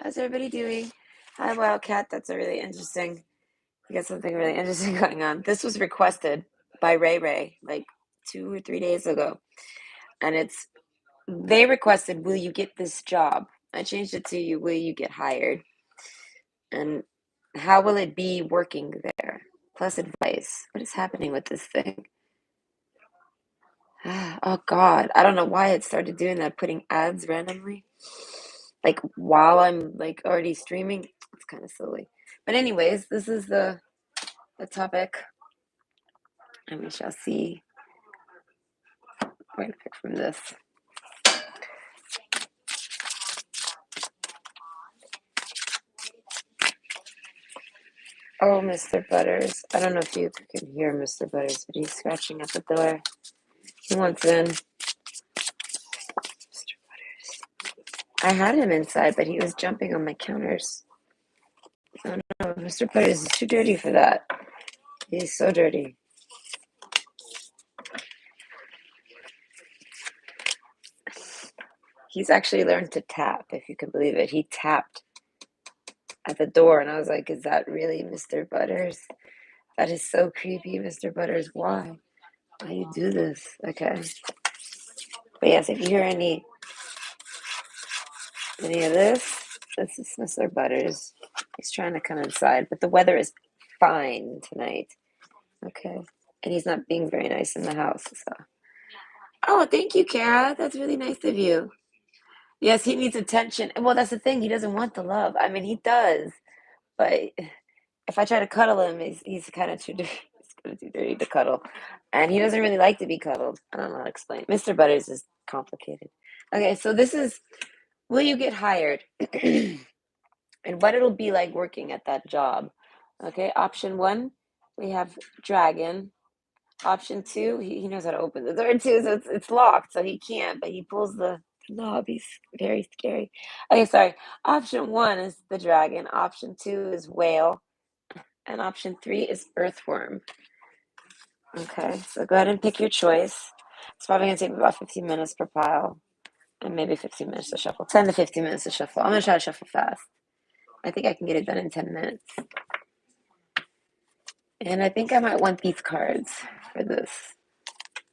How's everybody doing? Hi, Wildcat. That's a really interesting. We got something really interesting going on. This was requested by Ray Ray like 2 or 3 days ago, and they requested, "Will you get this job?" I changed it to "You will you get hired?" And how will it be working there? Plus advice. What is happening with this thing? Oh God, I don't know why it started doing that, putting ads randomly. Like while I'm like already streaming. It's kind of silly. But anyways, this is the topic, and we shall see. We're gonna pick from this. Oh, Mr. Butters. I don't know if you can hear Mr. Butters, but he's scratching at the door. He wants in. Mr. Butters. I had him inside, but he was jumping on my counters. Oh no, Mr. Butters is too dirty for that. He's so dirty. He's actually learned to tap, if you can believe it. He tapped at the door, and I was like, is that really Mr. Butters? That is so creepy, Mr. Butters. Why? Why you do this? Okay. But yes, if you hear any of this is Mr. Butters. He's trying to come inside, but the weather is fine tonight. Okay. And he's not being very nice in the house. So. Oh, thank you, Kara. That's really nice of you. Yes, he needs attention. Well, that's the thing. He doesn't want the love. I mean, he does, but if I try to cuddle him, he's kind of too dirty. He's kind of too dirty to cuddle, and he doesn't really like to be cuddled. I don't know how to explain. Mr. Butters is complicated. Okay, so this is, will you get hired? And what it'll be like working at that job. Okay, option one, we have dragon. Option two, he knows how to open the door too, so it's locked, so he can't, but he pulls the knob. He's very scary. Okay, sorry. Option one is the dragon. Option two is whale. And option three is earthworm. Okay, so go ahead and pick your choice. It's probably going to take about 15 minutes per pile, and maybe 15 minutes to shuffle. 10 to 15 minutes to shuffle. I'm going to try to shuffle fast. I think I can get it done in 10 minutes. And I think I might want these cards for this.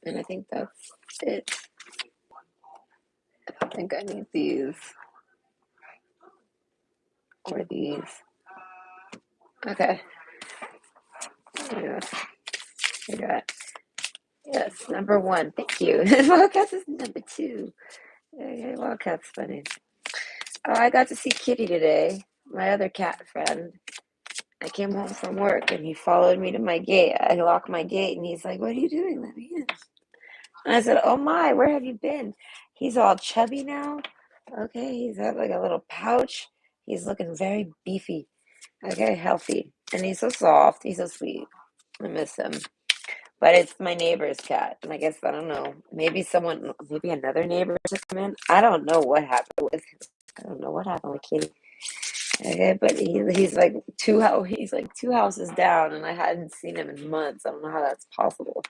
And I think that's it. I think I need these. Or these. Okay. Yeah. I got. Yes, number one. Thank you. Wildcats is number two. Okay, Wildcat's funny. Oh, I got to see Kitty today, my other cat friend. I came home from work and he followed me to my gate. I locked my gate and he's like, "What are you doing? Let me in." And I said, "Oh my, where have you been?" He's all chubby now. Okay, he's got like a little pouch. He's looking very beefy. Okay, healthy. And he's so soft. He's so sweet. I miss him. But it's my neighbor's cat. And I guess, I don't know, maybe another neighbor took him in. I don't know what happened with him. I don't know what happened with Kitty. Okay, but he's like two houses down, and I hadn't seen him in months. I don't know how that's possible.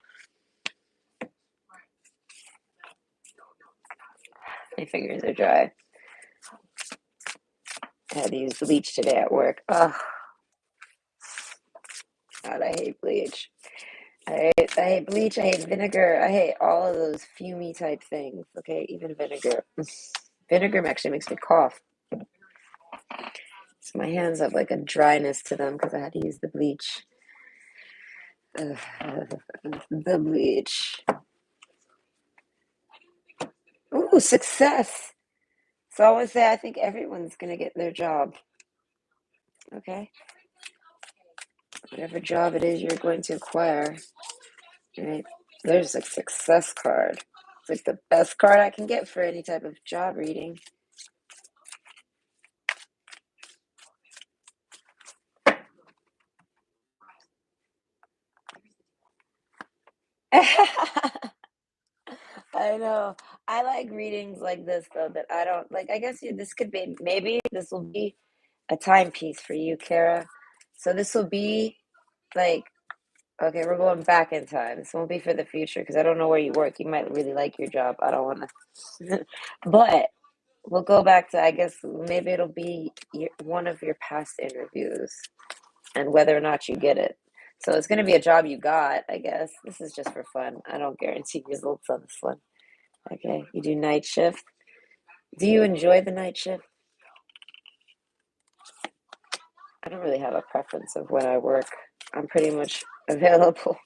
My fingers are dry. I had to use bleach today at work. Oh, God, I hate bleach. I hate bleach. I hate vinegar. I hate all of those fumey type things. Okay, even vinegar. Vinegar actually makes me cough. So my hands have like a dryness to them because I had to use the bleach. Ugh, the bleach. Ooh, success. So I always say I think everyone's gonna get their job. Okay? Whatever job it is you're going to acquire. Right? There's a success card. It's like the best card I can get for any type of job reading. I know. I like readings like this though that I don't like. I guess this could be, maybe this will be a timepiece for you, Kara. So this will be like, okay, we're going back in time. This won't be for the future because I don't know where you work. You might really like your job. I don't want to. But we'll go back to, I guess maybe it'll be one of your past interviews and whether or not you get it. So it's going to be a job you got, I guess. This is just for fun. I don't guarantee results on this one. Okay, you do night shift. Do you enjoy the night shift? I don't really have a preference of when I work. I'm pretty much available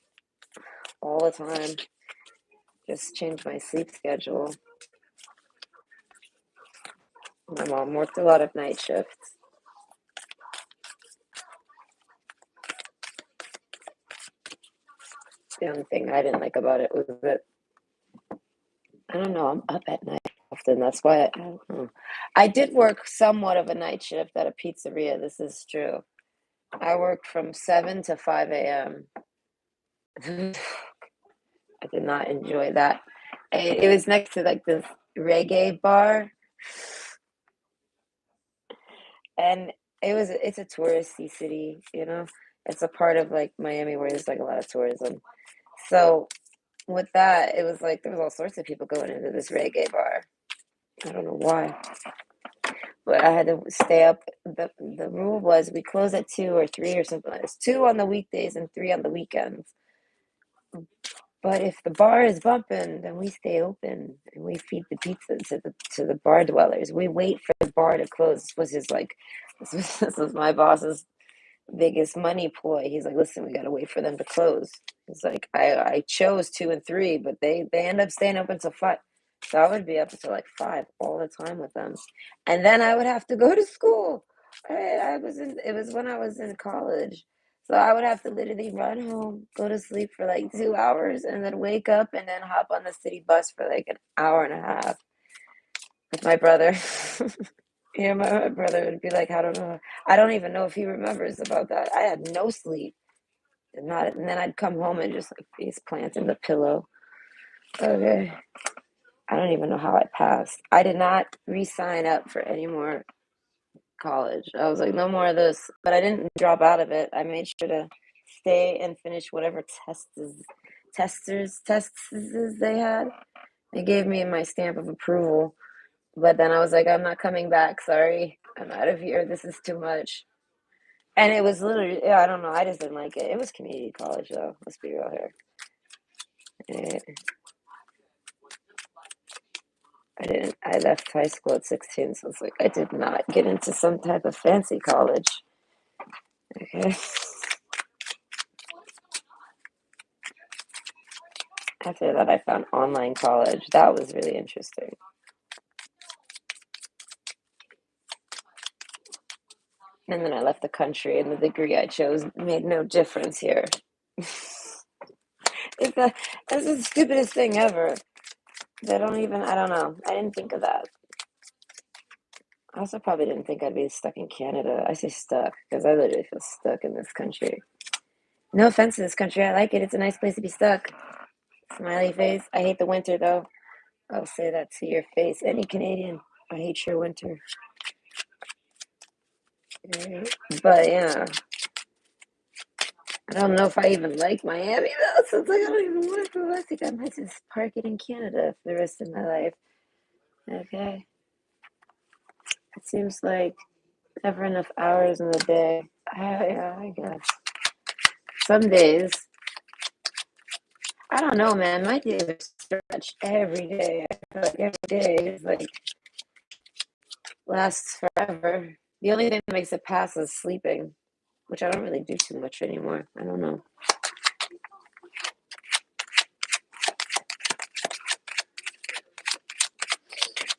all the time. Just change my sleep schedule. My mom worked a lot of night shifts. The only thing I didn't like about it was that, I don't know, I'm up at night often. That's why I don't know. I did work somewhat of a night shift at a pizzeria. This is true. I worked from 7 to 5 a.m. I did not enjoy that. It was next to like this reggae bar, and it's a touristy city, you know. It's a part of like Miami where there's like a lot of tourism. So with that, it was like there was all sorts of people going into this reggae bar. I don't know why, but I had to stay up. The rule was we close at 2 or 3 or something like this. 2 on the weekdays and 3 on the weekends. But if the bar is bumping, then we stay open and we feed the pizza to the bar dwellers. We wait for the bar to close. This was my boss's biggest money ploy. He's like, listen, we gotta wait for them to close. It's like I chose 2 and 3, but they end up staying open till 5. So I would be up until like 5 all the time with them, and then I would have to go to school. I was in. It was when I was in college, so I would have to literally run home, go to sleep for like 2 hours, and then wake up and then hop on the city bus for like an hour and a half with my brother. Yeah, my brother would be like, I don't know. I don't even know if he remembers about that. I had no sleep. And then I'd come home and just like face plant in the pillow. Okay. I don't even know how I passed. I did not re-sign up for any more college. I was like, no more of this. But I didn't drop out of it. I made sure to stay and finish whatever tests they had. They gave me my stamp of approval. But then I was like, I'm not coming back. Sorry. I'm out of here. This is too much. And it was literally, yeah, I don't know. I just didn't like it. It was community college, though. Let's be real here. Eh, I didn't. I left high school at 16, so it's like I did not get into some type of fancy college. Okay. After that, I found online college. That was really interesting. And then I left the country, and the degree I chose made no difference here. It's the, that's the stupidest thing ever. They don't even, I don't know. I didn't think of that. I also probably didn't think I'd be stuck in Canada. I say stuck because I literally feel stuck in this country. No offense to this country. I like it. It's a nice place to be stuck. Smiley face. I hate the winter though. I'll say that to your face. Any Canadian. I hate your winter. But yeah. I don't know if I even like Miami though. So it's like I don't even want to go. I think I might just park it in Canada for the rest of my life. Okay. It seems like never enough hours in the day. Yeah, I guess. Some days, I don't know, man. My days are stretched every day. I feel like every day is like lasts forever. The only thing that makes it pass is sleeping, which I don't really do too much anymore. I don't know.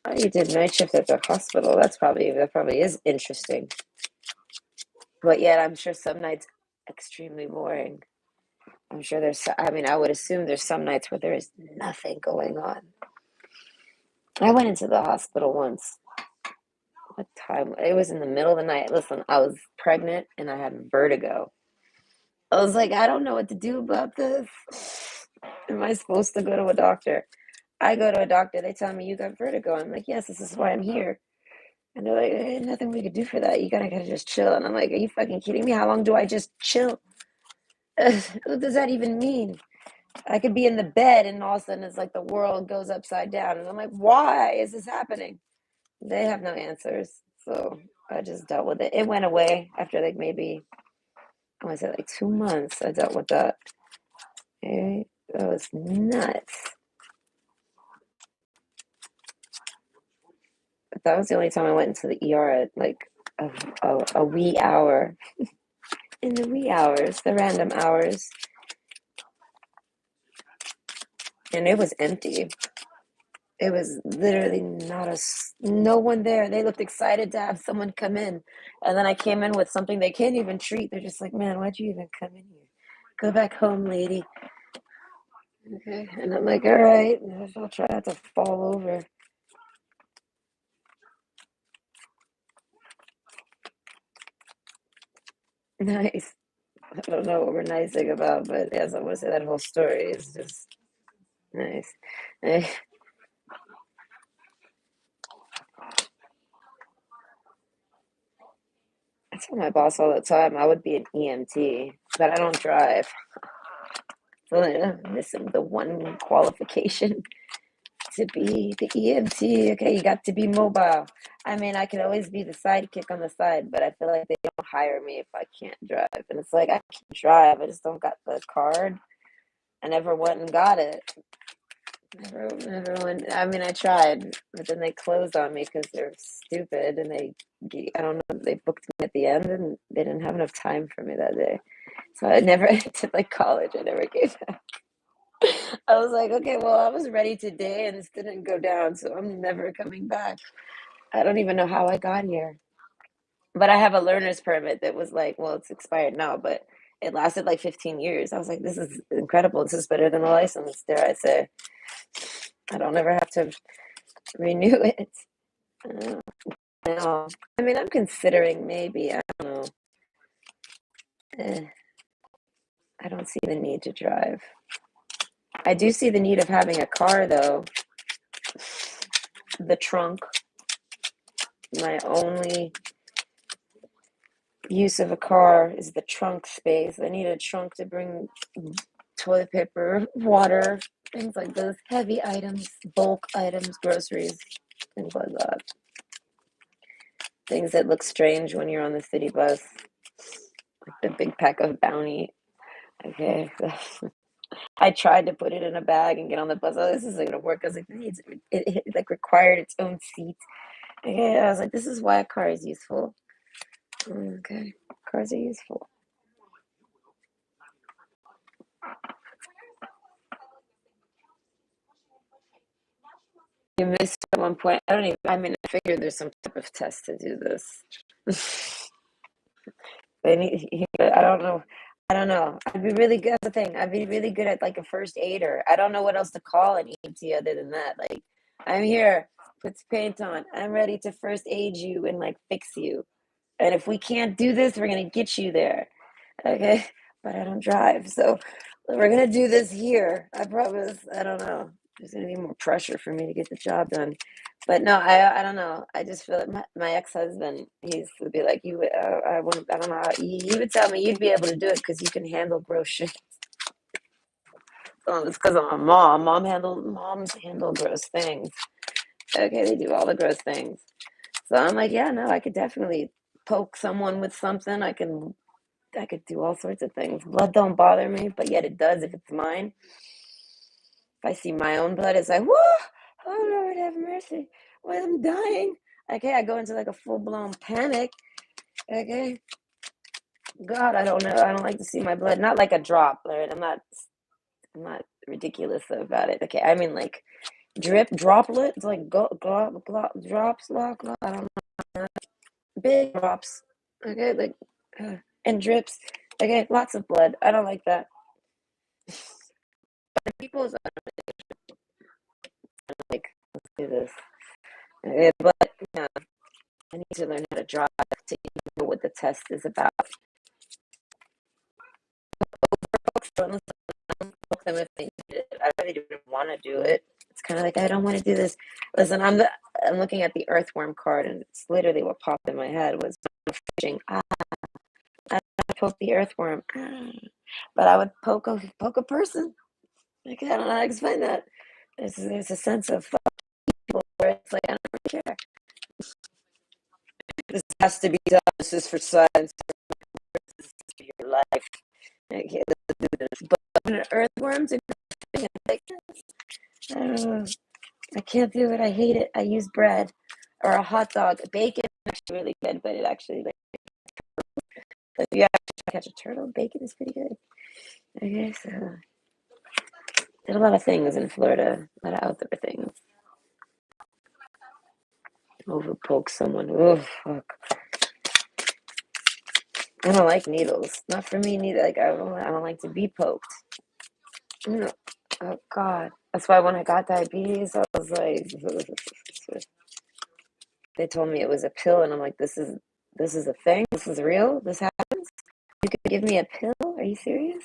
Oh, you did night shift at the hospital. That probably is interesting. But yet, I'm sure some nights extremely boring. I'm sure I mean, I would assume there's some nights where there is nothing going on. I went into the hospital once. What time? It was in the middle of the night. Listen, I was pregnant and I had vertigo. I was like, I don't know what to do about this. Am I supposed to go to a doctor? I go to a doctor. They tell me you got vertigo. I'm like, yes, this is why I'm here. And they're like, "Ain't nothing we could do for that. You gotta just chill." And I'm like, are you fucking kidding me? How long do I just chill? What does that even mean? I could be in the bed and all of a sudden it's like the world goes upside down. And I'm like, why is this happening? They have no answers. So I just dealt with it. It went away after like maybe, I want to say like 2 months. I dealt with that. Okay. That was nuts. But that was the only time I went into the ER at like a wee hour. In the wee hours, the random hours. And it was empty. It was literally no one there. They looked excited to have someone come in. And then I came in with something they can't even treat. They're just like, man, why'd you even come in here? Go back home, lady. Okay. And I'm like, all right, I'll try not to fall over. Nice. I don't know what we're nicing about, but yes, I want to say that whole story is just nice. Eh, I tell my boss all the time I would be an EMT, but I don't drive. So I'm missing the one qualification to be the EMT. Okay, you got to be mobile. I mean, I could always be the sidekick on the side, but I feel like they don't hire me if I can't drive. And it's like I can drive, I just don't got the card. I never went and got it. Never went. I mean, I tried, but then they closed on me because they're stupid, and I don't know, they booked me at the end, and they didn't have enough time for me that day. So I never to like college. I never gave back. I was like, okay, well, I was ready today, and this didn't go down, so I'm never coming back. I don't even know how I got here. But I have a learner's permit that was like, well, it's expired now, but it lasted like 15 years. I was like, this is incredible. This is better than a license, dare I say. I don't ever have to renew it. No. I mean, I'm considering maybe, I don't know. Eh, I don't see the need to drive. I do see the need of having a car, though. The trunk, my only use of a car is the trunk space. I need a trunk to bring toilet paper, water, things like those heavy items, bulk items, groceries, things like that. Things that look strange when you're on the city bus, like the big pack of Bounty. Okay. I tried to put it in a bag and get on the bus. Oh, this isn't gonna work. I was like, it like required its own seat. Okay, I was like, this is why a car is useful. Okay, cars are useful. You missed at one point. I don't even. I mean, I figured there's some type of test to do this. They need. I don't know. I don't know. I'd be really good. That's the thing. I'd be really good at like a first aider. I don't know what else to call an EMT other than that. Like, I'm here. Put paint on. I'm ready to first aid you and like fix you. And if we can't do this, we're gonna get you there. Okay? But I don't drive, so we're gonna do this here. I promise. I don't know. There's gonna be more pressure for me to get the job done. But no, I don't know. I just feel like my ex-husband, he's would be like, I don't know how, he would tell me you'd be able to do it because you can handle gross shit. Oh, it's because I'm a mom. Moms handle gross things. Okay, they do all the gross things. So I'm like, yeah, no, I could definitely poke someone with something. I could do all sorts of things. Blood don't bother me, but yet it does if it's mine. If I see my own blood, it's like, whoa, oh Lord, have mercy. Well, I'm dying. Okay, I go into like a full blown panic. Okay, God, I don't know. I don't like to see my blood. Not like a drop, right? I'm not ridiculous about it. Okay, I mean like drip, droplets, like drops, I don't know, big drops. Okay, like and drips. Okay, lots of blood. I don't like that. People's like, let's do this. But yeah, I need to learn how to drive to even know what the test is about. So unless I don't book them if they need it, I really don't want to do it. It's kind of like I don't want to do this. Listen, I'm looking at the Earthworm card, and it's literally what popped in my head was fishing. I poke the Earthworm, but I would poke a person. Like, I don't know how to explain that. There's a sense of people where it's like I don't really care. This has to be done. This is for science. This is for your life. Okay, let's do this. But an earthworm to like, I don't know. I can't do it. I hate it. I use bread or a hot dog. Bacon is actually really good, but it actually like if you actually catch a turtle, bacon is pretty good. Okay, so did a lot of things in Florida, a lot of outdoor things. Overpoke someone. Oh fuck. I don't like needles. Not for me neither. Like I don't like to be poked. No. Oh God. That's why when I got diabetes, I was like, they told me it was a pill, and I'm like, this is a thing. This is real. This happens. You could give me a pill? Are you serious?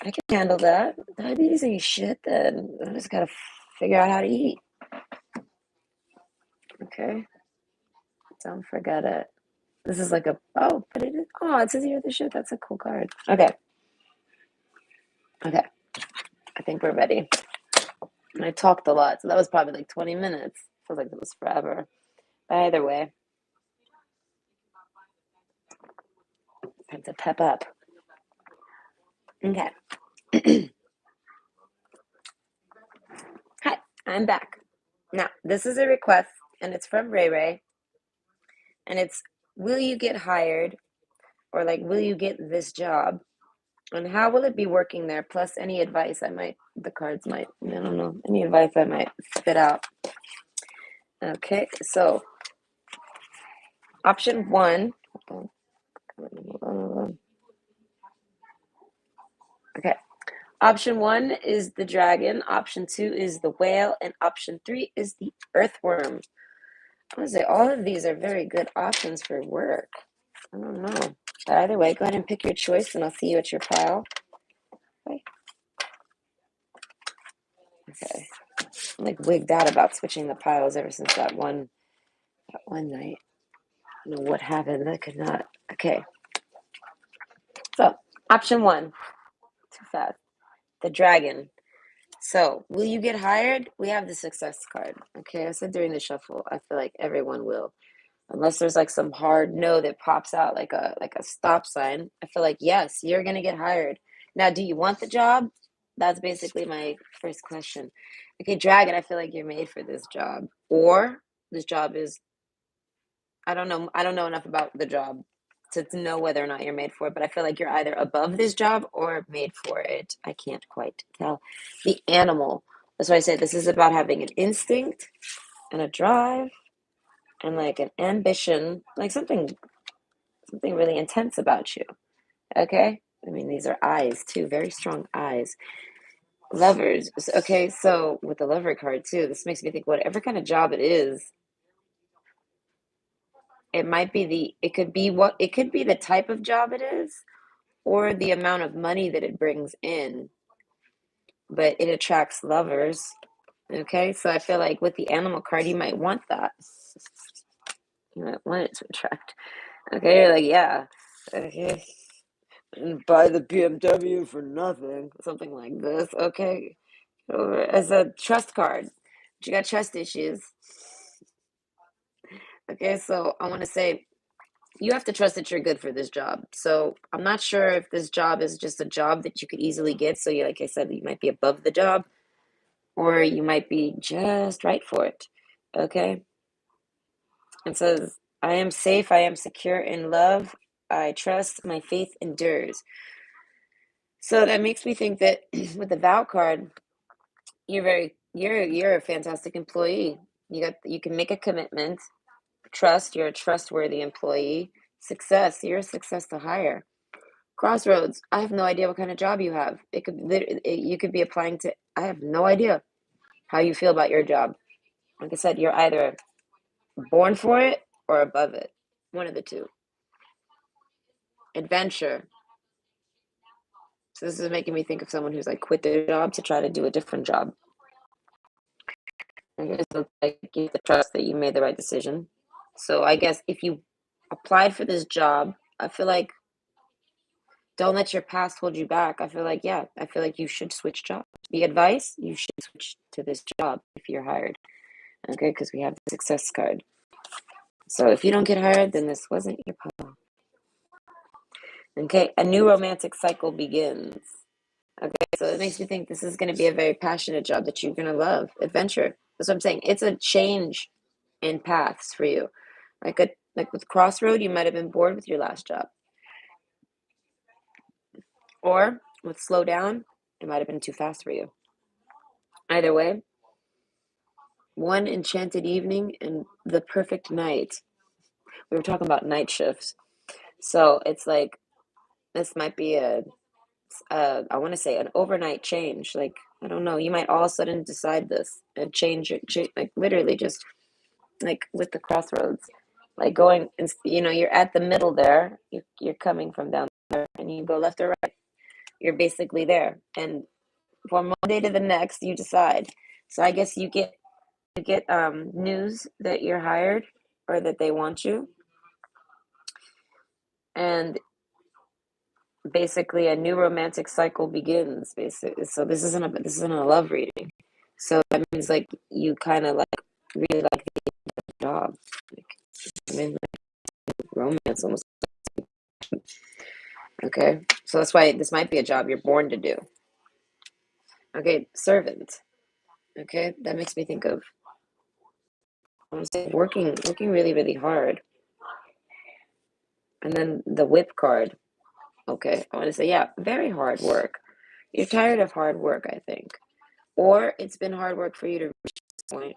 I can handle that. Diabetes ain't shit. Then I just gotta figure out how to eat. Okay. Don't forget it. This is like but it is. Oh, it says here the shit. That's a cool card. Okay. Okay. I think we're ready. And I talked a lot, so that was probably like 20 minutes. Feels like it was forever. But either way, time to pep up. Okay. Hi, I'm back. Now, this is a request, and it's from Ray Ray, and it's, will you get hired, or like, will you get this job, and how will it be working there, plus any advice the cards might, I don't know, any advice I might spit out. Okay, so option one, okay. Option one is the dragon, option two is the whale, and option three is the earthworm. I would say all of these are very good options for work. I don't know. But either way, go ahead and pick your choice, and I'll see you at your pile. Okay. Okay. I'm like wigged out about switching the piles ever since that one night. I don't know what happened. I could not. Okay. So, option one. Too fast. The dragon. So, will you get hired? We have the success card. Okay. I said during the shuffle, I feel like everyone will. Unless there's like some hard no that pops out like a stop sign. I feel like yes, you're gonna get hired. Now, do you want the job? That's basically my first question. Okay, dragon, I feel like you're made for this job. Or this job is, I don't know. I don't know enough about the job to know whether or not you're made for it, but I feel like you're either above this job or made for it. I can't quite tell. The animal. That's why I say this is about having an instinct and a drive and like an ambition, like something really intense about you. Okay? I mean, these are eyes too, very strong eyes. Lovers. Okay, so with the lover card too, this makes me think whatever kind of job it is, it could be the type of job it is or the amount of money that it brings in, but it attracts lovers. Okay, so I feel like with the animal card, you might want that. You might want it to attract. Okay, you're like, yeah. Okay. Buy the BMW for nothing. Something like this. Okay. As a trust card. But you got trust issues. Okay, so I want to say you have to trust that you're good for this job. So I'm not sure if this job is just a job that you could easily get. So you, like I said, you might be above the job, or you might be just right for it. Okay. It says, I am safe, I am secure in love, I trust, my faith endures. So that makes me think that with the vow card, you're a fantastic employee. You can make a commitment. Trust, you're a trustworthy employee. Success, you're a success to hire. Crossroads, I have no idea what kind of job you have. You could be applying to, I have no idea how you feel about your job. Like I said, you're either born for it or above it. One of the two. Adventure. So this is making me think of someone who's like quit their job to try to do a different job. I guess it's like you have to trust that you made the right decision. So I guess if you applied for this job, I feel like don't let your past hold you back. I feel like, yeah, I feel like you should switch jobs. The advice, you should switch to this job if you're hired. Okay, because we have the success card. So if you don't get hired, then this wasn't your pile. Okay, a new romantic cycle begins. Okay, so it makes me think this is going to be a very passionate job that you're going to love. Adventure. That's what I'm saying. It's a change in paths for you. Like with Crossroad, you might have been bored with your last job. Or with Slow Down, it might have been too fast for you. Either way, one enchanted evening and the perfect night. We were talking about night shifts. So it's like this might be I want to say an overnight change. Like, I don't know, you might all of a sudden decide this and change like literally just like with the Crossroads, like going, you're at the middle there. You're coming from down there and you go left or right. You're basically there. And from one day to the next, you decide. So I guess you get news that you're hired or that they want you. And basically a new romantic cycle begins, basically. So this isn't a love reading. So that means like you kind of like really like the job. Like, I mean, like, romance almost. Okay, so that's why this might be a job you're born to do. Okay, servant. Okay, that makes me think of, I want to say, working really really hard. And then the whip card. Okay, I want to say, yeah, very hard work. You're tired of hard work, I think, or it's been hard work for you to reach this point.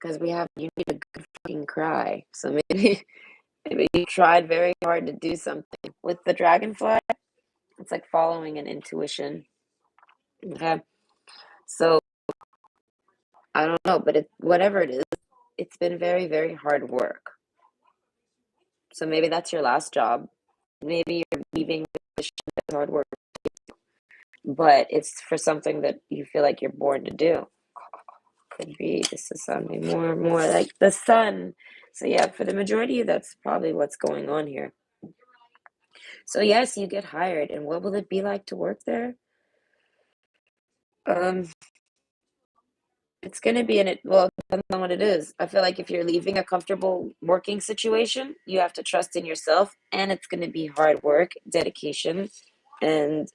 Because you need a good fucking cry. So maybe maybe you tried very hard to do something. With the dragonfly, it's like following an intuition. Okay. So I don't know, but whatever it is, it's been very, very hard work. So maybe that's your last job. Maybe you're leaving the hard work, but it's for something that you feel like you're born to do. Could be this is sounding more and more like the sun. So yeah, for the majority, that's probably what's going on here. So yes, you get hired, and what will it be like to work there? Um, it's gonna be well, it depends on what it is. I feel like if you're leaving a comfortable working situation, you have to trust in yourself, and it's gonna be hard work, dedication, and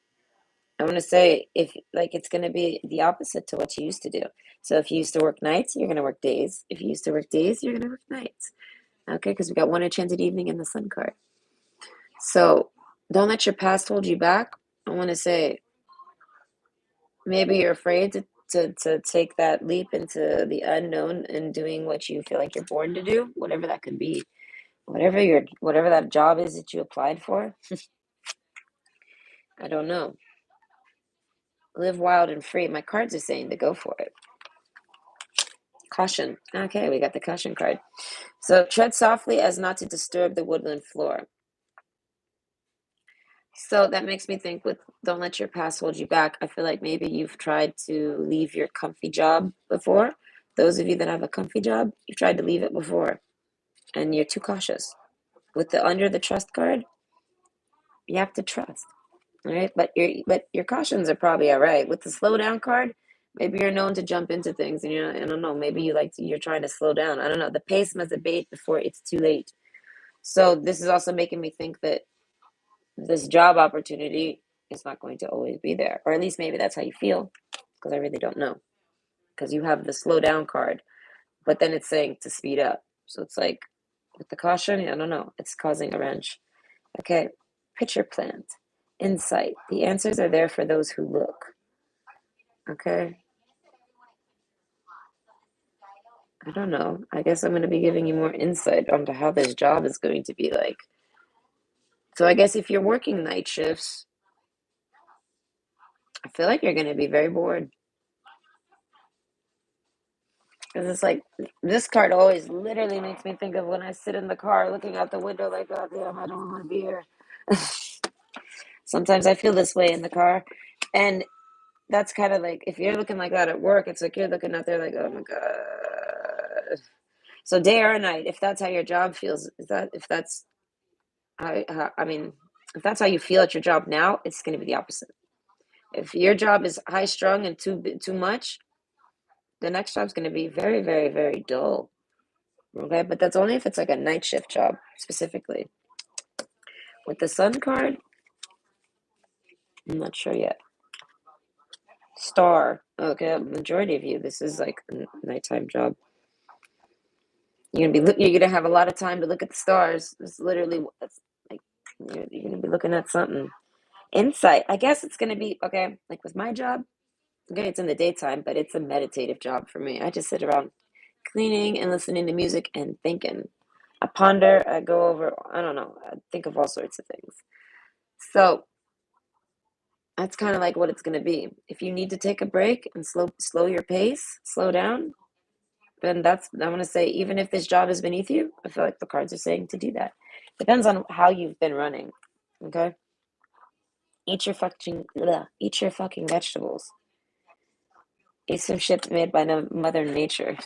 I want to say if like it's gonna be the opposite to what you used to do. So if you used to work nights, you're gonna work days. If you used to work days, you're gonna work nights. Okay, because we got one enchanted evening in the sun card. So don't let your past hold you back. I want to say maybe you're afraid to take that leap into the unknown and doing what you feel like you're born to do, whatever that could be, whatever that job is that you applied for. I don't know. Live wild and free. My cards are saying to go for it. Caution. Okay, we got the caution card. So tread softly as not to disturb the woodland floor. So that makes me think with don't let your past hold you back. I feel like maybe you've tried to leave your comfy job before. Those of you that have a comfy job, you've tried to leave it before and you're too cautious. With the under the trust card, you have to trust. All right. But your cautions are probably all right. With the slow down card, maybe you're known to jump into things and I don't know, maybe you're trying to slow down. I don't know. The pace must abate before it's too late. So this is also making me think that this job opportunity is not going to always be there, or at least maybe that's how you feel, because I really don't know. Because you have the slow down card, but then it's saying to speed up. So it's like with the caution, I don't know, it's causing a wrench. Okay, pitcher plant, insight. The answers are there for those who look. Okay, I don't know. I guess I'm going to be giving you more insight onto how this job is going to be like. So I guess if you're working night shifts, I feel like you're going to be very bored. Because it's like, this card always literally makes me think of when I sit in the car looking out the window like, oh, damn, I don't want to be here. Sometimes I feel this way in the car. And that's kind of like, if you're looking like that at work, it's like you're looking out there like, oh my God. So day or night, if that's how your job feels, if that's, I mean, if that's how you feel at your job now, it's going to be the opposite. If your job is high strung and too much, the next job's going to be very, very, very dull. Okay, but that's only if it's like a night shift job specifically. With the sun card, I'm not sure yet. Star. Okay, majority of you, this is like a nighttime job. You're gonna have a lot of time to look at the stars. It's literally like you're gonna be looking at something. Insight. I guess it's gonna be okay. Like with my job, okay, it's in the daytime, but it's a meditative job for me. I just sit around cleaning and listening to music and thinking. I ponder. I go over. I don't know. I think of all sorts of things. So that's kind of like what it's gonna be. If you need to take a break and slow your pace, slow down, then that's I'm gonna say even if this job is beneath you, I feel like the cards are saying to do that. Depends on how you've been running. Okay? Eat your fucking vegetables. Eat some shit made by Mother Nature.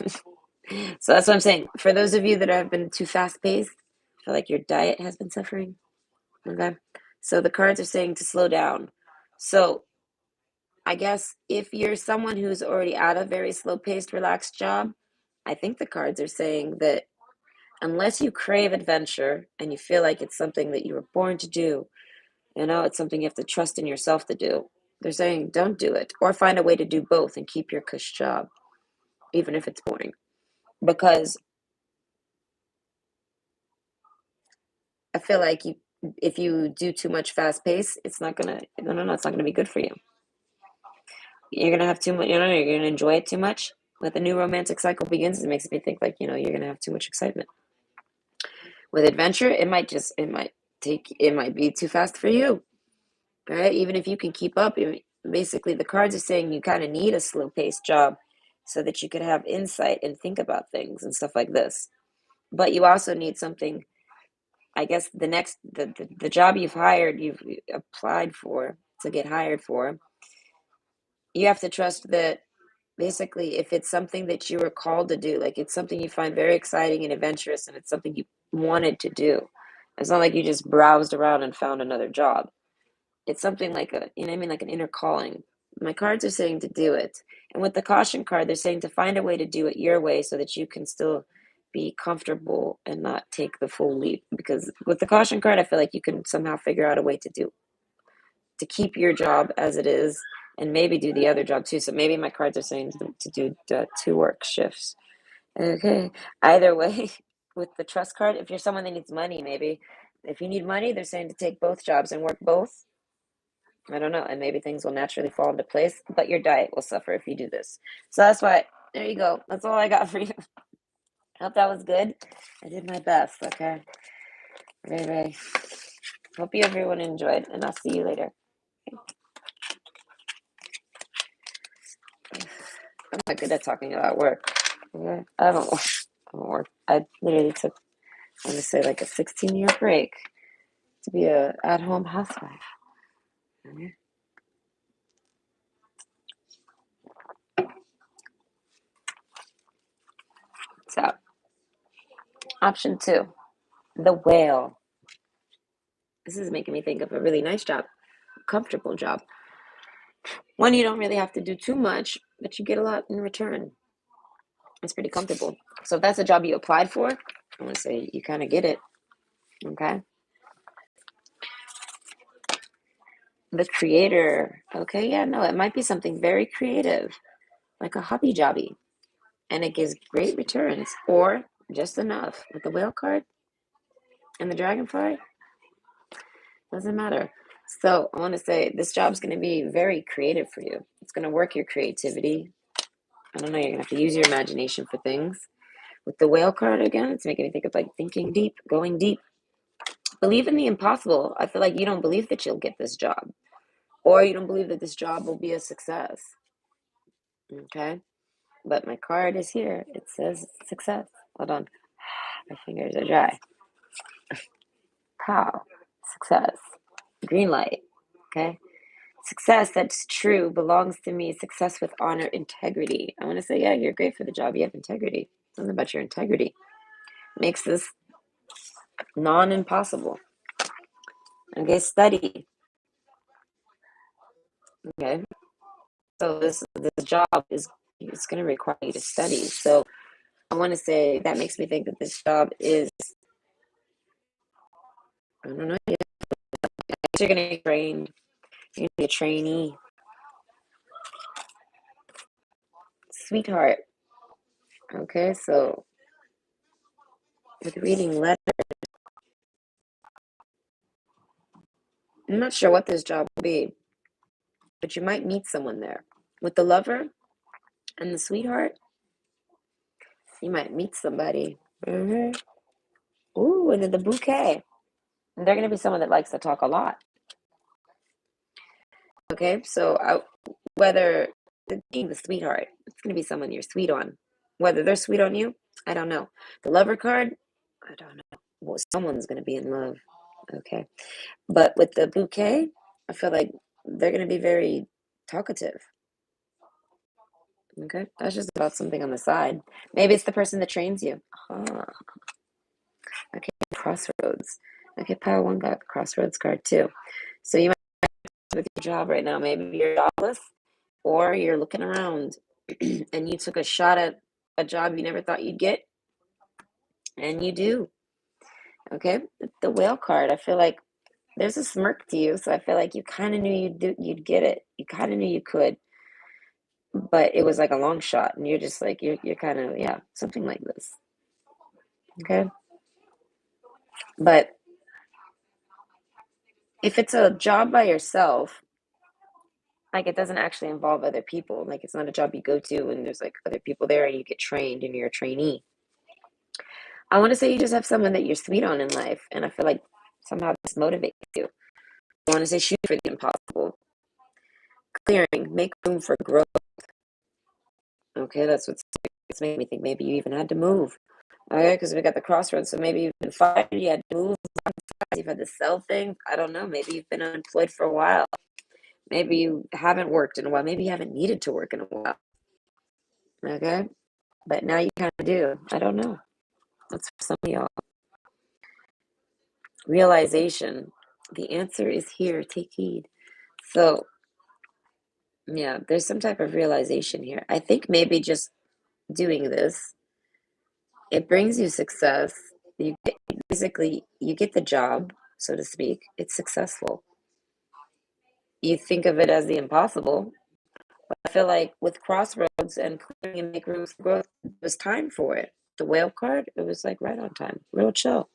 So that's what I'm saying. For those of you that have been too fast paced, I feel like your diet has been suffering. Okay? So the cards are saying to slow down. So I guess if you're someone who's already at a very slow paced, relaxed job, I think the cards are saying that unless you crave adventure and you feel like it's something that you were born to do, it's something you have to trust in yourself to do. They're saying don't do it or find a way to do both and keep your cush job, even if it's boring. Because I feel like if you do too much fast pace, it's not gonna, no, it's not gonna be good for you. You're gonna have too much, you're gonna enjoy it too much. When the new romantic cycle begins, it makes me think like, you're gonna have too much excitement. With adventure, it might be too fast for you. Right? Even if you can keep up, basically the cards are saying you kind of need a slow paced job so that you could have insight and think about things and stuff like this. But you also need something, I guess the job you've applied for to get hired for, you have to trust that basically if it's something that you were called to do, like it's something you find very exciting and adventurous and it's something you wanted to do. It's not like you just browsed around and found another job. It's something like like an inner calling. My cards are saying to do it. And with the caution card, they're saying to find a way to do it your way so that you can still be comfortable and not take the full leap. Because with the caution card, I feel like you can somehow figure out a way to keep your job as it is and maybe do the other job too. So maybe my cards are saying to do two work shifts. Okay. Either way, with the trust card, if you're someone that needs money, maybe if you need money, they're saying to take both jobs and work both. I don't know, and maybe things will naturally fall into place, but your diet will suffer if you do this. So that's why, there you go. That's all I got for you. I hope that was good. I did my best, okay? Ray Ray. Hope you everyone enjoyed, and I'll see you later. I'm not good at talking about work. Okay? I don't work. I literally took, I'm going to say, like a 16-year break to be a at-home housewife. Okay? So, option 2, the whale. This is making me think of a really nice job, comfortable job. One, you don't really have to do too much, but you get a lot in return. It's pretty comfortable. So if that's a job you applied for, I want to say you kind of get it. Okay. The creator. Okay. Yeah, no, it might be something very creative, like a hobby jobby, and it gives great returns or just enough. With the whale card and the dragonfly, doesn't matter. So I want to say this job's going to be very creative for you. It's going to work your creativity. I don't know. You're going to have to use your imagination for things. With the whale card again, it's making me think of like thinking deep, going deep. Believe in the impossible. I feel like you don't believe that you'll get this job, or you don't believe that this job will be a success. Okay? But my card is here. It says success. Hold on. My fingers are dry. Pow. Success. Green light. Okay? Success that's true belongs to me. Success with honor, integrity. I want to say, yeah, you're great for the job. You have integrity. Something about your integrity makes this non-impossible. Okay, study. Okay, so this job is it's going to require you to study. So I want to say that makes me think that this job is, I don't know, you're going to get trained. You're going to be a trainee. Sweetheart. Okay, so with reading letters, I'm not sure what this job will be, but you might meet someone there. With the lover and the sweetheart, you might meet somebody. Ooh, and then the bouquet. And they're going to be someone that likes to talk a lot. Okay, so whether being the sweetheart, it's going to be someone you're sweet on. Whether they're sweet on you, I don't know. The lover card, I don't know. Well, someone's going to be in love. Okay. But with the bouquet, I feel like they're going to be very talkative. Okay. That's just about something on the side. Maybe it's the person that trains you. Ah, okay. Crossroads. Okay. Pile one got the crossroads card too. So you might with your job right now. Maybe you're jobless or you're looking around and you took a shot at a job you never thought you'd get, and you do. Okay. The whale card, I feel like there's a smirk to you, so I feel like you kind of knew you'd get it. You kind of knew you could, but it was like a long shot, and you're just like you're kind of, yeah, something like this. Okay. But if it's a job by yourself, like it doesn't actually involve other people, like it's not a job you go to and there's like other people there and you get trained and you're a trainee. I want to say you just have someone that you're sweet on in life, and I feel like somehow this motivates you. I want to say shoot for the impossible. Clearing, make room for growth. Okay, that's what's it's making me think maybe you even had to move. Okay, because we got the crossroads, so maybe you've been fired, you had to move, you've had to sell things. I don't know. Maybe you've been unemployed for a while. Maybe you haven't worked in a while. Maybe you haven't needed to work in a while. Okay, but now you kind of do. I don't know. That's for some of y'all. Realization. The answer is here. Take heed. So, yeah, there's some type of realization here. I think maybe just doing this, it brings you success. You get, basically you get the job, so to speak. It's successful. You think of it as the impossible. I feel like with Crossroads and clearing and make room for growth, it was time for it. The whale card, it was like right on time, real chill.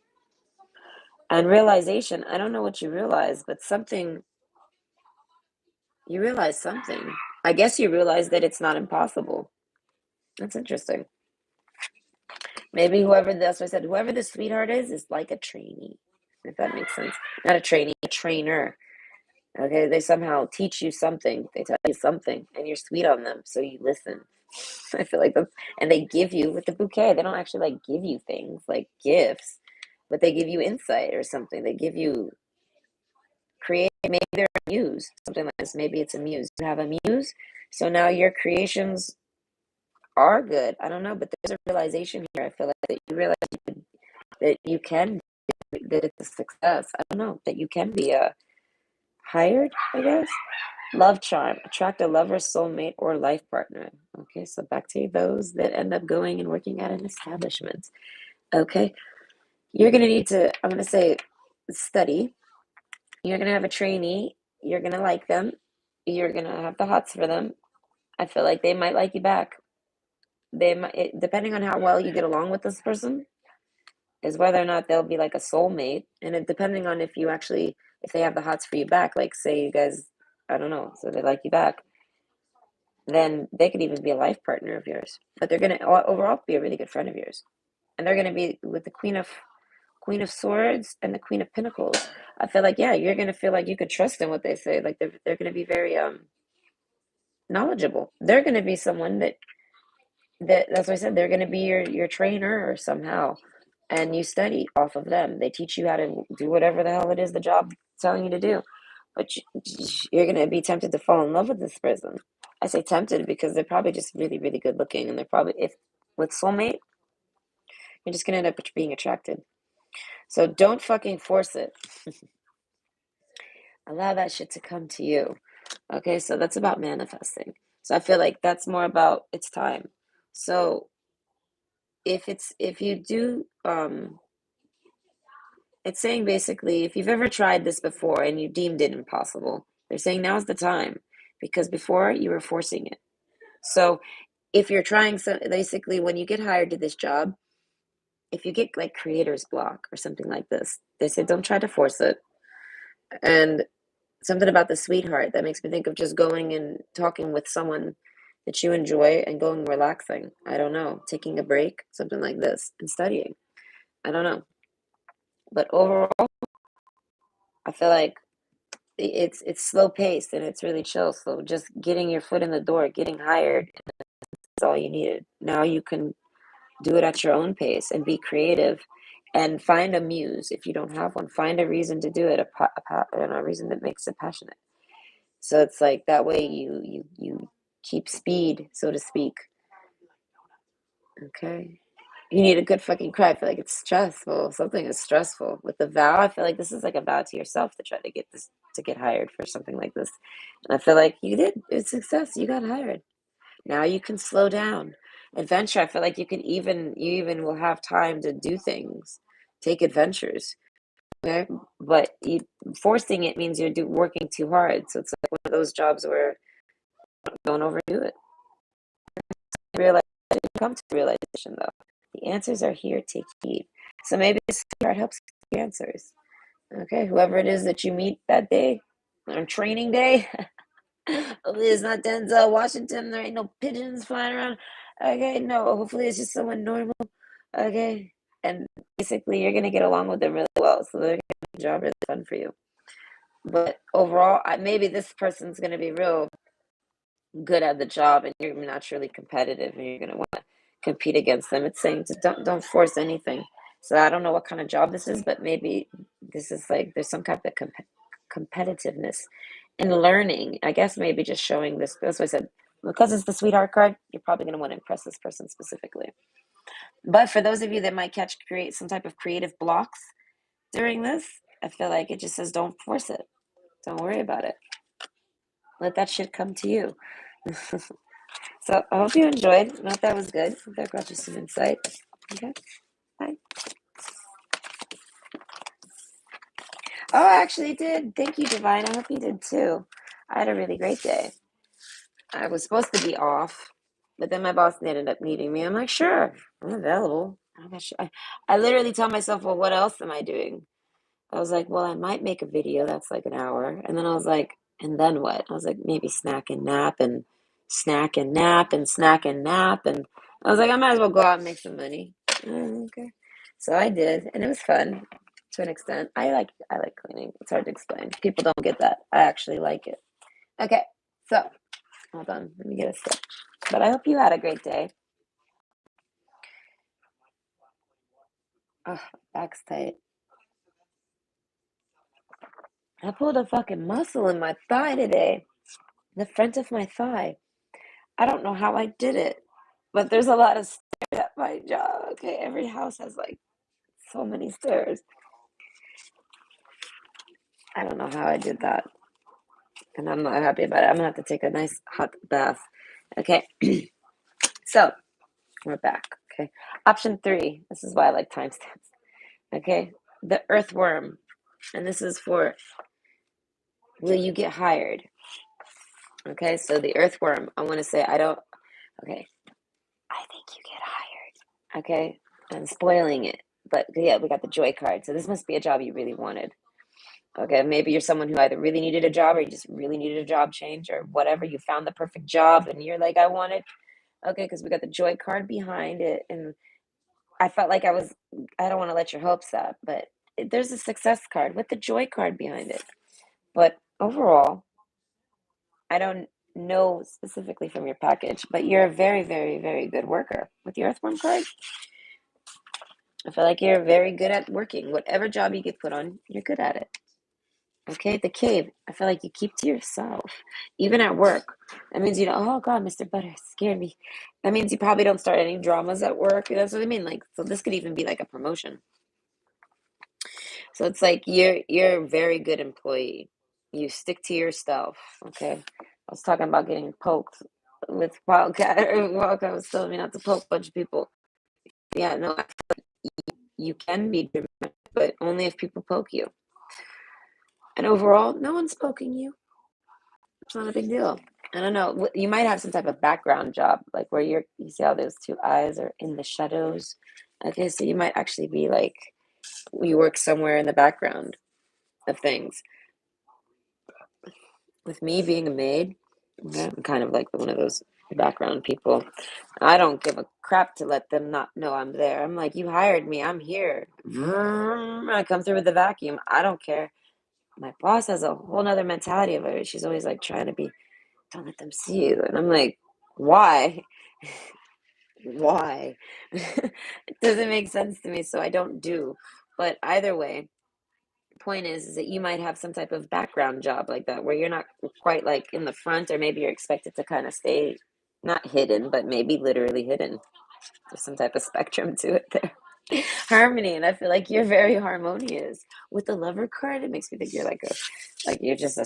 And realization, I don't know what you realize, but something, you realize something. I guess you realize that it's not impossible. That's interesting. Maybe that's what I said, whoever the sweetheart is like a trainee, if that makes sense. Not a trainee, a trainer. Okay, they somehow teach you something. They tell you something, and you're sweet on them, so you listen. I feel like and they give you with the bouquet. They don't actually like give you things like gifts, but they give you insight or something. They give you create. Maybe they're a muse, something like this. Maybe it's a muse. You have a muse, so now your creations are good. I don't know, but there's a realization here. I feel like that you realize that you can, that it's a success. I don't know, that you can be hired, I guess. Love charm, attract a lover, soulmate, or life partner. Okay, so back to those that end up going and working at an establishment. Okay, you're going to need to, I'm going to say, study. You're going to have a trainee. You're going to like them. You're going to have the hots for them. I feel like they might like you back. They might, depending on how well you get along with this person, is whether or not they'll be like a soulmate, and depending on if you actually, if they have the hots for you back, like say you guys, I don't know, so they like you back, then they could even be a life partner of yours, but they're going to overall be a really good friend of yours, and they're going to be with the queen of swords and the queen of pentacles. I feel like, yeah, you're going to feel like you could trust in what they say, like they're going to be very knowledgeable. They're going to be someone that's what I said, they're going to be your trainer or somehow, and you study off of them. They teach you how to do whatever the hell it is the job telling you to do, but you're going to be tempted to fall in love with this person. I say tempted because they're probably just really, really good looking, and they're probably, if with soulmate, you're just going to end up being attracted. So don't fucking force it. Allow that shit to come to you. Okay, so that's about manifesting. So I feel like that's more about it's time. So if you do it's saying basically if you've ever tried this before and you deemed it impossible, they're saying now's the time because before you were forcing it. So if you're trying, so basically when you get hired to this job, if you get like creator's block or something like this, they say don't try to force it. And something about the sweetheart that makes me think of just going and talking with someone that you enjoy and going relaxing. I don't know, taking a break, something like this, and studying. I don't know. But overall, I feel like it's slow paced and it's really chill. So just getting your foot in the door, getting hired is all you needed. Now you can do it at your own pace and be creative and find a muse if you don't have one. Find a reason to do it, a reason that makes it passionate. So it's like that way you keep speed, so to speak. Okay. You need a good fucking cry. I feel like it's stressful. Something is stressful. With the vow, I feel like this is like a vow to yourself to try to get this to get hired for something like this. And I feel like you did. It's success. You got hired. Now you can slow down. Adventure, I feel like you even will have time to do things, take adventures. Okay. But forcing it means you're working too hard. So it's like one of those jobs where don't overdo it. Realize come to realization though. The answers are here. Take heed. So maybe this card helps you with the answers. Okay, whoever it is that you meet that day on training day. Hopefully it's not Denzel Washington. There ain't no pigeons flying around. Okay, no. Hopefully it's just someone normal. Okay, and basically you're gonna get along with them really well, so they're gonna make the job really fun for you. But overall, maybe this person's gonna be real good at the job, and you're naturally competitive, and you're gonna want to compete against them. It's saying to don't force anything. So I don't know what kind of job this is, but maybe this is like there's some kind of competitiveness in learning. I guess maybe just showing this. That's what I said. Because it's the sweetheart card, you're probably going to want to impress this person specifically. But for those of you that might create some type of creative blocks during this, I feel like it just says don't force it. Don't worry about it. Let that shit come to you. So I hope you enjoyed. I hope that was good. I hope that brought you some insight. Okay. Bye. Oh, I actually did. Thank you, Divine. I hope you did too. I had a really great day. I was supposed to be off, but then my boss ended up needing me. I'm like, sure, I'm available. I'm not sure. I literally tell myself, well, what else am I doing? I was like, well, I might make a video that's like an hour. And then I was like, and then what? I was like, maybe snack and nap and snack and nap and snack and nap. And I was like, I might as well go out and make some money. Okay. So I did, and it was fun to an extent. I like cleaning. It's hard to explain. People don't get that. I actually like it. Okay. So hold on. Let me get a sip. But I hope you had a great day. Oh, back's tight. I pulled a fucking muscle in my thigh today. The front of my thigh. I don't know how I did it, but there's a lot of stairs at my job. Okay, every house has like so many stairs. I don't know how I did that, and I'm not happy about it. I'm gonna have to take a nice hot bath. Okay, so we're back. Okay, option 3. This is why I like timestamps. Okay, the earthworm, and this is for will you get hired? Okay, so the earthworm. I want to say I don't. Okay, I think you get hired. Okay, I'm spoiling it, but yeah, we got the joy card. So this must be a job you really wanted. Okay, maybe you're someone who either really needed a job or you just really needed a job change or whatever. You found the perfect job and you're like, I want it. Okay, because we got the joy card behind it. And I felt like I don't want to let your hopes up, but there's a success card with the joy card behind it. But overall, I don't know specifically from your package, but you're a very, very, very good worker. With the Earthworm card, I feel like you're very good at working. Whatever job you get put on, you're good at it. Okay, the cave. I feel like you keep to yourself, even at work. That means you know. Oh God, Mr. Butter scared me. That means you probably don't start any dramas at work. That's what I mean. Like, so this could even be like a promotion. So it's like you're a very good employee. You stick to your stuff. Okay. I was talking about getting poked with Wildcat. Wildcat was telling me not to poke a bunch of people. Yeah, no, you can be dramatic, but only if people poke you. And overall, no one's poking you. It's not a big deal. I don't know. You might have some type of background job, like where you see how those two eyes are in the shadows. Okay, so you might actually be like you work somewhere in the background of things. With me being a maid, yeah, I'm kind of like one of those background people. I don't give a crap to let them not know I'm there. I'm like, you hired me, I'm here. Vroom, I come through with the vacuum. I don't care. My boss has a whole nother mentality of it. She's always like trying to be, don't let them see you. And I'm like, why? Why? It doesn't make sense to me, so I don't do. But either way, point is that you might have some type of background job like that where you're not quite like in the front, or maybe you're expected to kind of stay not hidden, but maybe literally hidden. There's some type of spectrum to it there. Harmony, and I feel like you're very harmonious with the lover card. It makes me think you're like you're just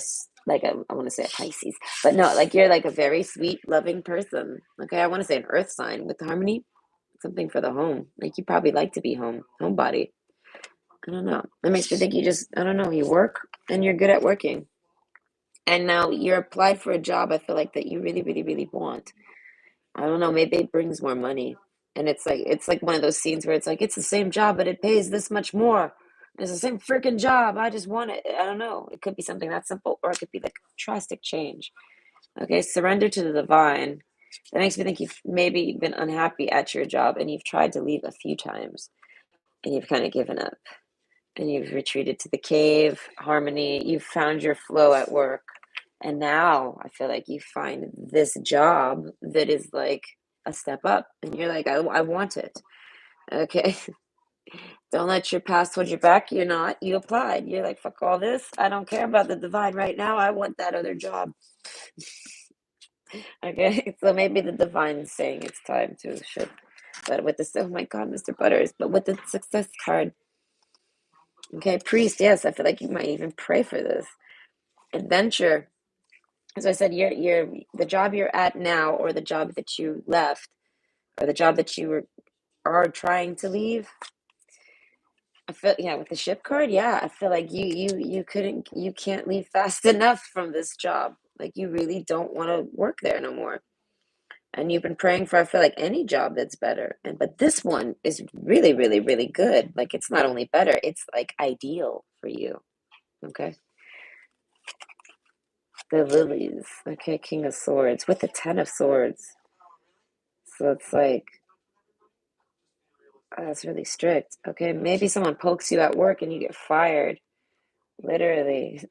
like a, I want to say a Pisces, but no, like you're like a very sweet, loving person. Okay, I want to say an Earth sign with harmony, something for the home. Like you probably like to be homebody. I don't know. It makes me think you just, I don't know, you work and you're good at working. And now you're applied for a job I feel like that you really, really, really want. I don't know, maybe it brings more money. And it's like one of those scenes where it's like it's the same job, but it pays this much more. It's the same freaking job. I just want it. I don't know. It could be something that simple, or it could be like a drastic change. Okay, surrender to the divine. That makes me think you've maybe been unhappy at your job and you've tried to leave a few times and you've kind of given up and you've retreated to the cave, harmony. You've found your flow at work. And now I feel like you find this job that is like a step up. And you're like, I want it. Okay. Don't let your past hold you back. You're not. You applied. You're like, fuck all this. I don't care about the divine right now. I want that other job. Okay. So maybe the divine's saying it's time to shift. But with this, oh my God, Mr. Butters. But with the success card, okay, priest, yes, I feel like you might even pray for this. Adventure. As I said, you're the job you're at now, or the job that you left, or the job that are trying to leave. I feel, yeah, with the ship card, yeah, I feel like you can't leave fast enough from this job. Like you really don't want to work there no more. And you've been praying for, I feel like, any job that's better. And but this one is really, really, really good. Like it's not only better, it's like ideal for you. Okay. The lilies. Okay, King of Swords with the Ten of Swords. So it's like, oh, that's really strict. Okay, maybe someone pokes you at work and you get fired. Literally.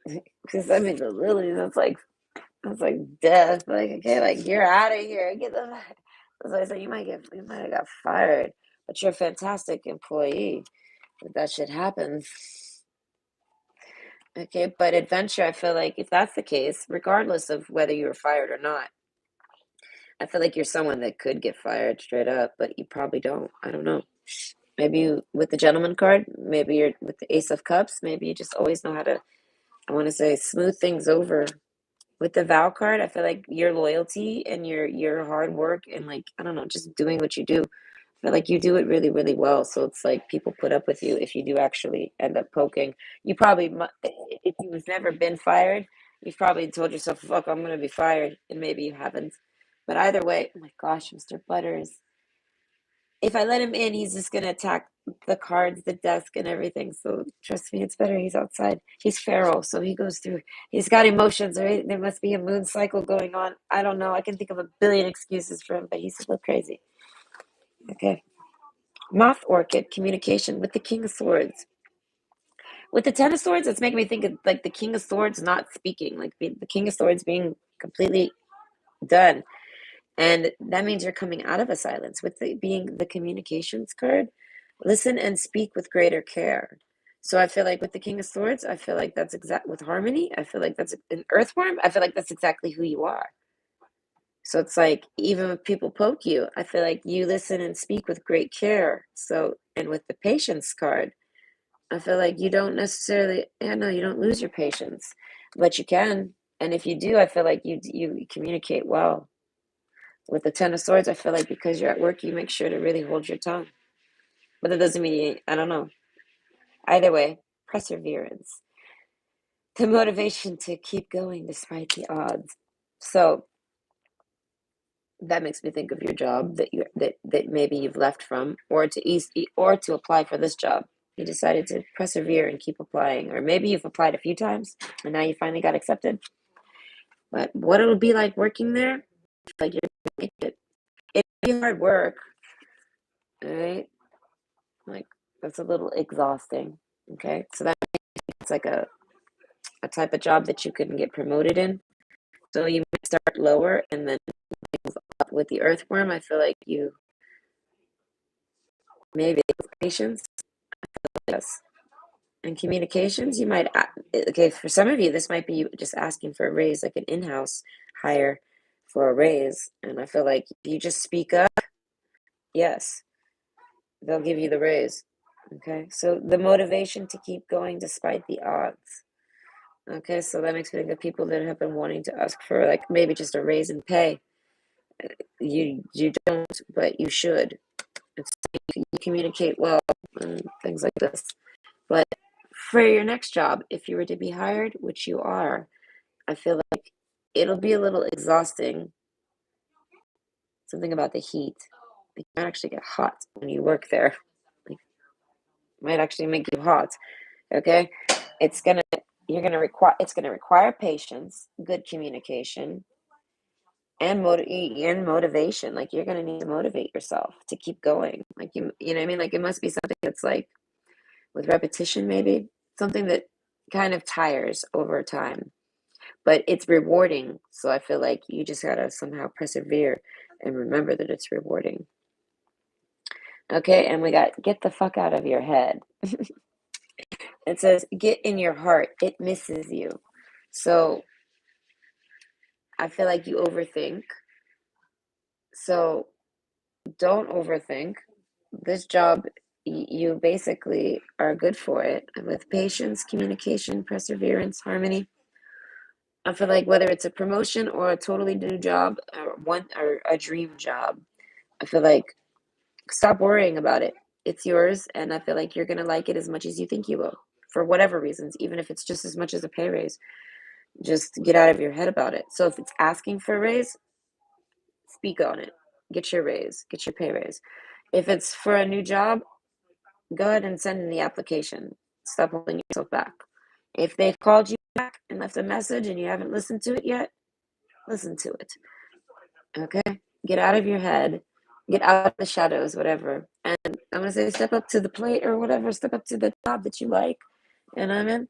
Because I mean the lilies, that's like death. Like, okay, like you're out of here. Get the That's why I said you might have got fired. But you're a fantastic employee. If that shit happens. Okay, but adventure, I feel like if that's the case, regardless of whether you were fired or not, I feel like you're someone that could get fired straight up, but you probably don't. I don't know. Maybe with the gentleman card, maybe you're with the Ace of Cups, maybe you just always know how to, I want to say, smooth things over. With the Vow card, I feel like your loyalty and your hard work and like, I don't know, just doing what you do. I feel like you do it really, really well. So it's like people put up with you if you do actually end up poking. You probably, if you've never been fired, you've probably told yourself, fuck, I'm going to be fired. And maybe you haven't. But either way, oh my gosh, Mr. Butters. If I let him in, he's just gonna attack the cards, the desk, and everything. So trust me, it's better he's outside. He's feral, so he goes through. He's got emotions, right? There must be a moon cycle going on. I don't know. I can think of a billion excuses for him, but he's a little crazy. Okay. Moth Orchid communication with the King of Swords. With the Ten of Swords, it's making me think of like the King of Swords not speaking, like the King of Swords being completely done. And that means you're coming out of a silence with being the communications card. Listen and speak with greater care. So I feel like with the King of Swords, I feel like that's exact with harmony. I feel like that's an Earthworm. I feel like that's exactly who you are. So it's like even if people poke you, I feel like you listen and speak with great care. So and with the patience card, I feel like you don't necessarily, yeah, no, you don't lose your patience, but you can. And if you do, I feel like you communicate well. With the Ten of Swords, I feel like because you're at work, you make sure to really hold your tongue. But that doesn't mean, I don't know. Either way, perseverance. The motivation to keep going despite the odds. So that makes me think of your job that maybe you've left from, or to apply for this job. You decided to persevere and keep applying, or maybe you've applied a few times and now you finally got accepted. But what it'll be like working there, like you're gonna make it. It'll be hard work, right? Like that's a little exhausting. Okay, so it's like a type of job that you couldn't get promoted in. So you might start lower and then move up with the earthworm. I feel like you maybe patience, yes, and communications. You might okay, for some of you, this might be you just asking for a raise, like an in-house hire for a raise. And I feel like if you just speak up, yes, they'll give you the raise. Okay, so the motivation to keep going despite the odds. Okay, so that makes me think of people that have been wanting to ask for like maybe just a raise in pay. You don't, but you should. It's, you communicate well and things like this. But for your next job, if you were to be hired, which you are, I feel like it'll be a little exhausting. Something about the heat. It might actually get hot when you work there. Like, it might actually make you hot. Okay, it's gonna it's gonna require patience, good communication, and motivation. Like you're gonna need to motivate yourself to keep going. Like you know what I mean? Like it must be something that's like with repetition, maybe something that kind of tires over time, but it's rewarding. So I feel like you just gotta somehow persevere and remember that it's rewarding. Okay, and we got get the fuck out of your head. It says get in your heart. It misses you. So I feel like you overthink. So don't overthink. This job, you basically are good for it with patience, communication, perseverance, harmony. I feel like whether it's a promotion or a totally new job or a dream job, I feel like stop worrying about it. It's yours, and I feel like you're gonna like it as much as you think you will, for whatever reasons, even if it's just as much as a pay raise. Just get out of your head about it. So if it's asking for a raise, speak on it. Get your raise, get your pay raise. If it's for a new job, go ahead and send in the application. Stop holding yourself back. If they've called you back and left a message and you haven't listened to it yet, listen to it. Okay? Get out of your head, get out of the shadows, whatever. And I'm going to say step up to the plate or whatever, step up to the job that you like. And I'm in.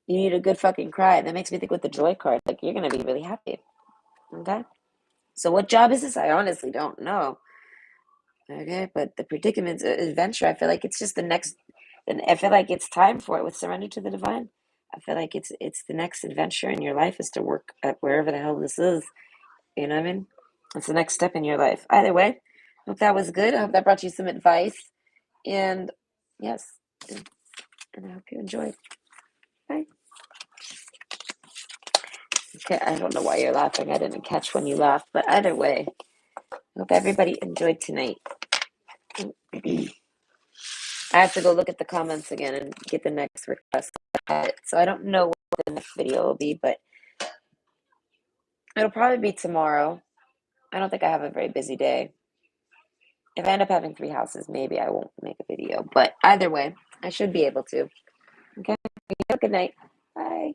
You need a good fucking cry. That makes me think with the joy card, like you're going to be really happy. Okay? So what job is this? I honestly don't know. Okay, but the predicament adventure, I feel like it's just the next. And I feel like it's time for it with surrender to the divine. I feel like it's the next adventure in your life is to work at wherever the hell this is. You know what I mean? It's the next step in your life. Either way, hope that was good. I hope that brought you some advice. And yes, and I hope you enjoyed. Bye. Okay, I don't know why you're laughing. I didn't catch when you laughed, but either way, hope everybody enjoyed tonight. I have to go look at the comments again and get the next request. So I don't know what the next video will be, but it'll probably be tomorrow. I don't think I have a very busy day. If I end up having 3 houses, maybe I won't make a video. But either way, I should be able to. Okay? Good night. Bye.